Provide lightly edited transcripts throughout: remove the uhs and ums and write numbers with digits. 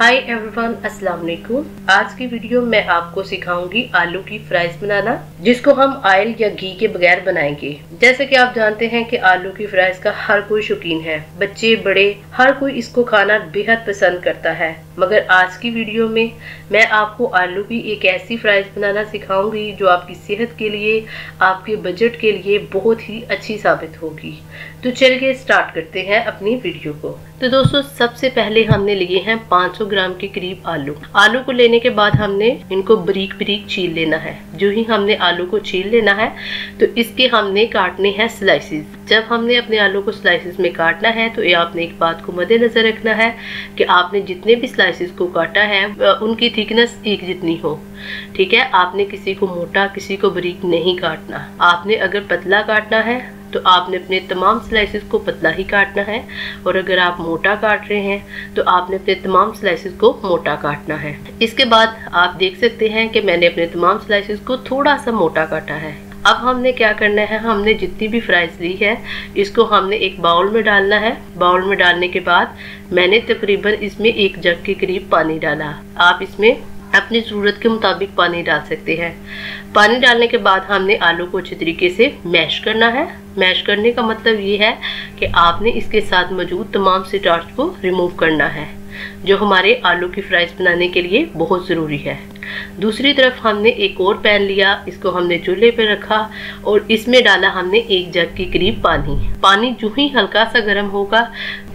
Hi everyone, अस्सलाम वालेकुम। आज की वीडियो में आपको सिखाऊंगी आलू की फ्राइज बनाना, जिसको हम ऑयल या घी के बगैर बनाएंगे। जैसे कि आप जानते हैं कि आलू की फ्राइज का हर कोई शौकीन है, बच्चे बड़े हर कोई इसको खाना बेहद पसंद करता है। मगर आज की वीडियो में मैं आपको आलू की एक ऐसी फ्राइज बनाना सिखाऊंगी जो आपकी सेहत के लिए, आपके बजट के लिए बहुत ही अच्छी साबित होगी। तो चलिए स्टार्ट करते हैं अपनी वीडियो को। तो दोस्तों, सबसे पहले हमने लिए हैं 500 ग्राम के करीब आलू। आलू को लेने के बाद हमने इनको बारीक बारीक छील लेना है। जो ही हमने आलू को छील लेना है तो इसके हमने काटने हैं स्लाइसेस। जब हमने अपने आलू को स्लाइसेस में काटना है तो ये आपने एक बात को मद्देनजर रखना है कि आपने जितने भी स्लाइसेस को काटा है उनकी थिकनेस एक जितनी हो। ठीक है, आपने किसी को मोटा किसी को बारीक नहीं काटना। आपने अगर पतला काटना है तो आपने अपने तमाम स्लाइसेस को पतला ही काटना है, और अगर आप मोटा काट रहे हैं तो आपने अपने तमाम स्लाइसेस को मोटा काटना है। इसके बाद आप देख सकते हैं कि मैंने अपने तमाम स्लाइसेस को थोड़ा सा मोटा काटा है। अब हमने क्या करना है, हमने जितनी भी फ्राइज ली है इसको हमने एक बाउल में डालना है। बाउल में डालने के बाद मैंने तकरीबन इसमें 1 जग के करीब पानी डाला। आप इसमें अपनी ज़रूरत के मुताबिक पानी डाल सकते हैं। पानी डालने के बाद हमने आलू को अच्छी तरीके से मैश करना है। मैश करने का मतलब ये है कि आपने इसके साथ मौजूद तमाम स्टार्च को रिमूव करना है, जो हमारे आलू की फ्राइज बनाने के लिए बहुत ज़रूरी है। दूसरी तरफ हमने एक और पैन लिया, इसको हमने चूल्हे पे रखा और इसमें डाला हमने 1 जग के करीब पानी। पानी जो ही हल्का सा गर्म होगा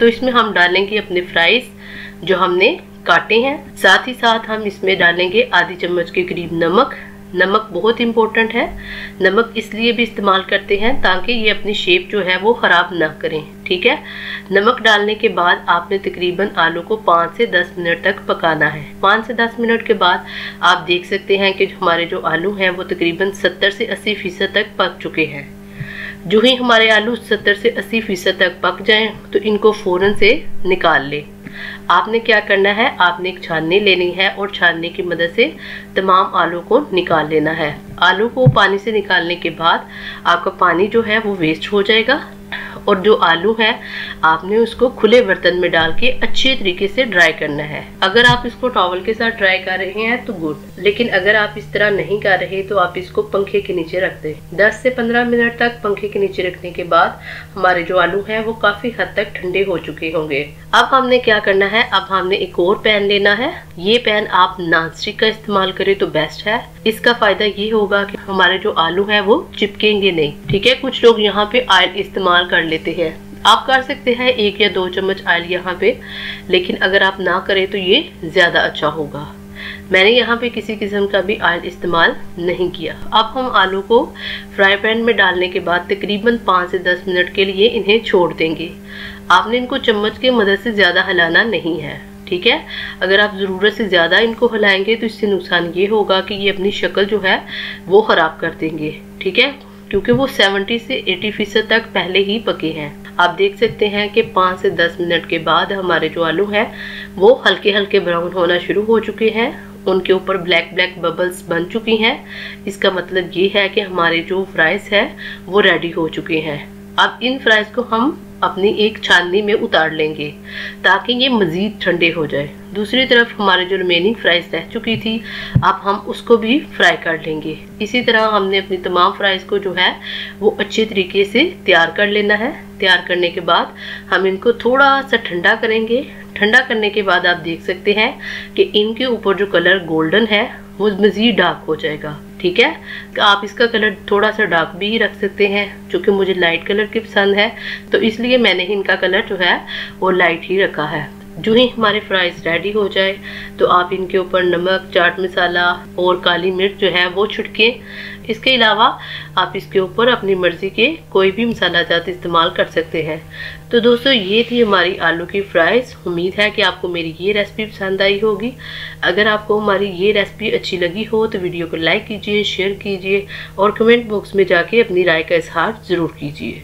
तो इसमें हम डालेंगे अपने फ्राइज जो हमने काटे हैं। साथ ही साथ हम इसमें डालेंगे आधी चम्मच के करीब नमक। नमक बहुत इम्पोर्टेंट है। नमक इसलिए भी इस्तेमाल करते हैं ताकि ये अपनी शेप जो है वो ख़राब ना करें। ठीक है, नमक डालने के बाद आपने तकरीबन आलू को 5 से 10 मिनट तक पकाना है। 5 से 10 मिनट के बाद आप देख सकते हैं कि हमारे जो आलू हैं वो तकरीबन 70 से 80% तक पक चुके हैं। जो ही हमारे आलू 70 से 80% तक पक जाएं तो इनको फ़ौरन से निकाल लें। आपने क्या करना है, आपने एक छाननी लेनी है और छाननी की मदद से तमाम आलू को निकाल लेना है। आलू को पानी से निकालने के बाद आपका पानी जो है वो वेस्ट हो जाएगा, और जो आलू है आपने उसको खुले बर्तन में डाल के अच्छे तरीके से ड्राई करना है। अगर आप इसको टॉवल के साथ ड्राई कर रहे हैं तो गुड, लेकिन अगर आप इस तरह नहीं कर रहे तो आप इसको पंखे के नीचे रख दें। 10 से 15 मिनट तक पंखे के नीचे रखने के बाद हमारे जो आलू हैं वो काफी हद तक ठंडे हो चुके होंगे। अब हमने क्या करना है, अब हमने एक और पैन लेना है। ये पैन आप नॉन स्टिक का इस्तेमाल करें तो बेस्ट है। इसका फायदा ये होगा कि हमारे जो आलू हैं वो चिपकेंगे नहीं। ठीक है, कुछ लोग यहाँ पे ऑयल इस्तेमाल कर लेते हैं। आप कर सकते हैं 1 या 2 चम्मच ऑयल यहाँ पे, लेकिन अगर आप ना करें तो ये ज्यादा अच्छा होगा। मैंने यहाँ पे किसी किस्म का भी ऑयल इस्तेमाल नहीं किया। अब हम आलू को फ्राई पैन में डालने के बाद तकरीबन 5 से 10 मिनट के लिए इन्हें छोड़ देंगे। आपने इनको चम्मच की मदद से ज़्यादा हिलाना नहीं है। ठीक है, अगर आप ज़रूरत से ज़्यादा इनको हिलाएंगे तो इससे नुकसान ये होगा कि ये अपनी शक्ल जो है वो ख़राब कर देंगे। ठीक है, क्योंकि वो 70 से 80% तक पहले ही पके हैं। आप देख सकते हैं कि 5 से 10 मिनट के बाद हमारे जो आलू हैं वो हल्के हल्के ब्राउन होना शुरू हो चुके हैं। उनके ऊपर ब्लैक ब्लैक बबल्स बन चुकी हैं। इसका मतलब ये है कि हमारे जो फ्राइज है वो रेडी हो चुके हैं। अब इन फ्राइज को हम अपनी एक छाननी में उतार लेंगे ताकि ये मज़ीद ठंडे हो जाए। दूसरी तरफ हमारे जो रिमेनिंग फ्राइज रह चुकी थी अब हम उसको भी फ्राई कर लेंगे। इसी तरह हमने अपनी तमाम फ्राइज को जो है वो अच्छे तरीके से तैयार कर लेना है। तैयार करने के बाद हम इनको थोड़ा सा ठंडा करेंगे। ठंडा करने के बाद आप देख सकते हैं कि इनके ऊपर जो कलर गोल्डन है वो मज़ीद डार्क हो जाएगा। ठीक है, तो आप इसका कलर थोड़ा सा डार्क भी रख सकते हैं। चूँकि मुझे लाइट कलर की पसंद है तो इसलिए मैंने इनका कलर जो है वो लाइट ही रखा है। जो ही हमारे फ्राइज रेडी हो जाए तो आप इनके ऊपर नमक, चाट मसाला और काली मिर्च जो है वो छिड़कें। इसके अलावा आप इसके ऊपर अपनी मर्ज़ी के कोई भी मसाला जात इस्तेमाल कर सकते हैं। तो दोस्तों, ये थी हमारी आलू की फ्राइज। उम्मीद है कि आपको मेरी ये रेसिपी पसंद आई होगी। अगर आपको हमारी ये रेसिपी अच्छी लगी हो तो वीडियो को लाइक कीजिए, शेयर कीजिए और कमेंट बॉक्स में जाके अपनी राय का इजहार ज़रूर कीजिए।